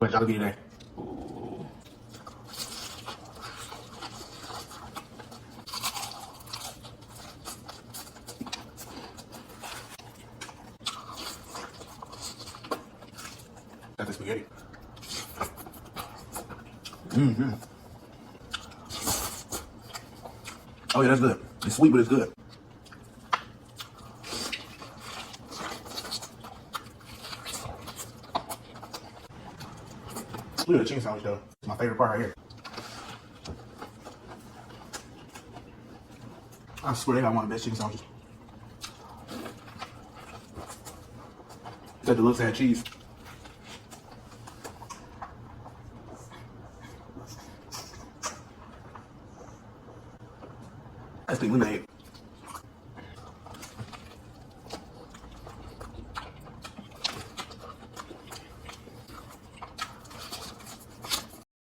What y'all get today? Got the spaghetti. Mm-hmm. Oh yeah, that's good. It's sweet, but it's good. Look at the chicken sandwich though. It's my favorite part right here. I swear they got one of the best chicken sandwiches. That deluxe had cheese. That's the lemonade.